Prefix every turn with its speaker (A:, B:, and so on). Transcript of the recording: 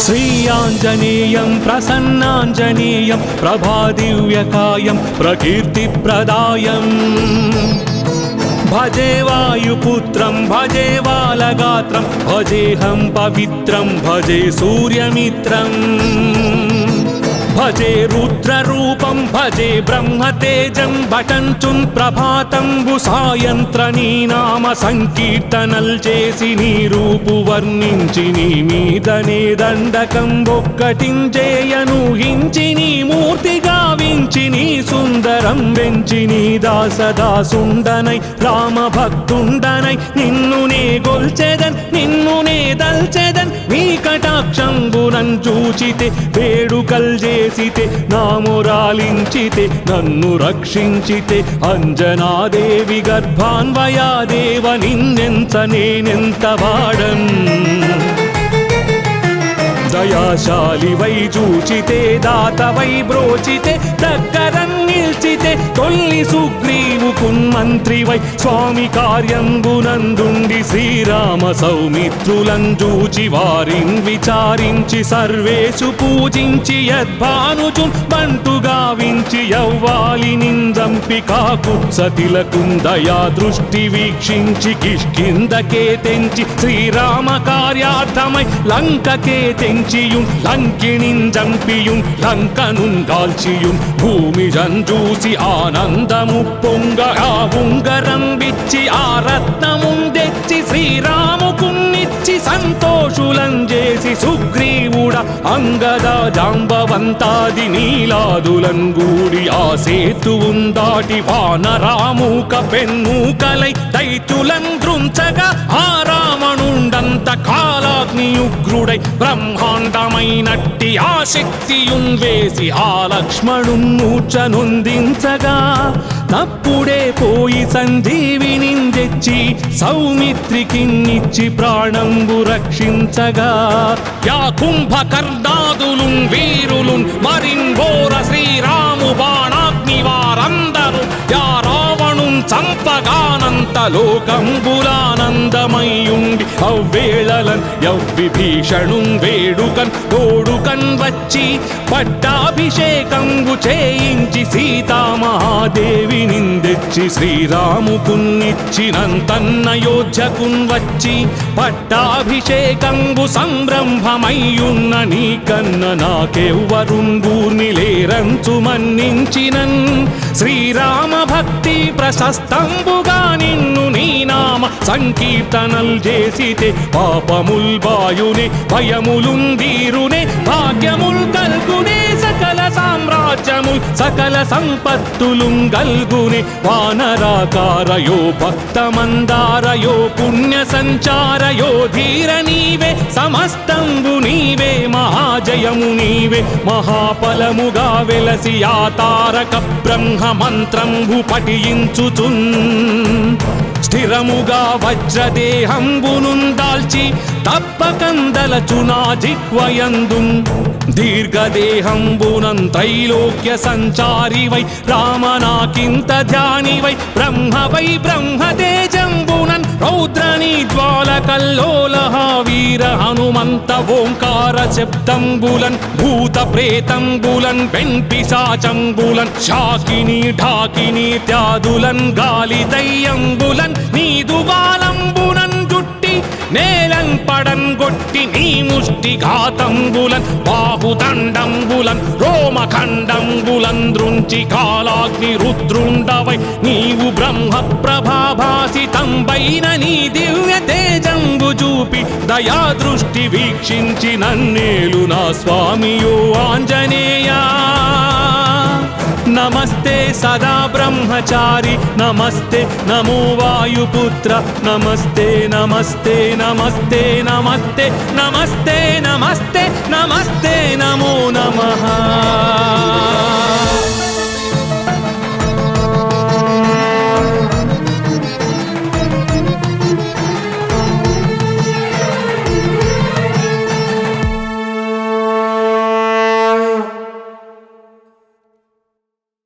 A: श्रीयाञ्जनेयं प्रसन्नाञ्जनेयं प्रभादिव्यकायं प्रकीर्तिप्रदायम् भजे वायुपुत्रं भजे बालगात्रं भजेऽहं पवित्रं भजे सूर्यमित्रम् भजे रुद्ररूपं भजे ब्रह्मतेजं भटञ्चुन् प्रभाతంబు సాయంత్రనీ నామ సంకీర్తనల్ చేసి నీ రూపు వర్ణించి నీ మీదనే దండకం ఒక్కటించేయను హించి నీ మూర్తి గావించి నీ సుందరం వెంచి నీ దాసదాసుండనై రామ భక్తుండనై నిన్ను నే గొల్చెదన్ నిన్ను నే దల్చెదన్ నీ కటాక్షంబునం చూచితే వేడుకల్ చేసితే నామురాలించితే నన్ను రక్షించితే అంజనాదేవి గర్భాన్వయాదేవ నిన్నెంత నేనెంత వాడన్ దయాశాలివై చూచితే దాతవై బ్రోచితే దగ్గరన్ నిల్చితే తొల్లి సుగ్రీవుకున్ మంత్రివై స్వామి కార్యంబునందుండి శ్రీరామ సౌమిత్రులను చూచి వారిన్ విచారించి సర్వేషు పూజించి యద్భానుచున్ బంటు గావించి యవ్వాలి నిందంపి కాకుత్సతిలకున్ దయా దృష్టి వీక్షించి కిష్కిందకే తెంచి శ్రీరామ కార్యార్థమై లంకకే తెంచియుం లంకిణిన్ జంపియుం లంకనున్ గాల్చియుం భూమి జంజూసి ఆనందము పొంగ ఆ ఉంగరం విచ్చి ఆ రత్నముం తెచ్చి శ్రీరాముకున్నిచ్చి సంతోషులం చేసి సుగ్రీవుడ అంగద జాంబవంతాది నీలాదులం గూడి ఆ సేతువుం దాటి వానరామూక పెన్మూకలై దైత్యులం దృంచగా ఆ రావణుండంత కాలాగ్నియుగ్రుడై బ్రహ్మాండమైనట్టి ఆ శక్తియున్ వేసి ఆ లక్ష్మణున్ మూర్ఛనొందించగా తప్పుడే పోయి సంజీవిని తెచ్చి సౌమిత్రికిన్నిచ్చి ప్రాణంబు రక్షించగా యా కుంభకర్ణాదులున్ వీరులున్ మరింఘోర శ్రీరాము బాణాగ్ని వారందరూ యా రావణున్ చంపగానంత లోకంబులానందమయ్యుండి అవ్వేళలన్ యవ్విభీషణున్ వేడుకన్ తోడుకన్ వచ్చి పట్టాభిషేకంబు చేయించి సీతామహాదేవి నిందెచ్చి శ్రీరాముకున్నిచ్చినంతన్నయోధ్యకున్ వచ్చి పట్టాభిషేకంబు సంరంభమయ్యున్న నీకన్న నాకెవ్వరున్ గూర్ని లేరంచు మన్నించినన్ శ్రీరామ భక్తి ప్రశస్తంబుగా నిన్ను నీ నామ సంకీర్తనల్ చేసితే పాపముల్ బాయునే భయములున్ దీరునే భాగ్యముల్ కల్గునే సకల సామ్రాజ్యముల్ సకల సంపత్తులున్ గల్గునే వానరాకారయో భక్తమందారయో పుణ్య సంచారయో ధీర నీవే సమస్తంబు నీవే మహాజయము నీవే మహాఫలముగా వెలసి ఆ తారక బ్రహ్మ మంత్రంబు పఠించుచున్ స్థిరముగా వజ్రదేహంబునున్ దాల్చి తప్పకందలచునా జిహ్వయందున్ దీర్ఘదేహంబునం త్రైలోక్య సంచారివై రామనాకింత ధ్యానివై బ్రహ్మవై బ్రహ్మతేజంబునన్ రౌద్రనీ జ్వాలకల్లోలహ వీర హనుమంత ఓంకార శబ్దంబులన్ భూత ప్రేతంబులన్ వెంపిశాచంబులన్ శాకిని ఢాకిని త్యాదులన్ గాలి దయ్యంబులన్ నీదు బాలంబునన్ జుట్టి నేలం పడం గొట్టి నీ ముష్టి ఘాతంబులన్ బాహుదండంబులన్ రోమఖండంబులన్ దృంచి కాలాగ్ని రుద్రుండవై నీవు బ్రహ్మ ప్రభాభాసితంబైన నీ దివ్య తేజంబు చూపి దయా దృష్టి వీక్షించి నన్నేలు నా స్వామియో ఆంజనేయా నమస్తే సదా బ్రహ్మచారి నమస్తే నమో వాయుపుత్ర నమస్తే నమస్తే నమస్తే నమస్తే నమస్తే నమస్తే నమస్తే నమో నమః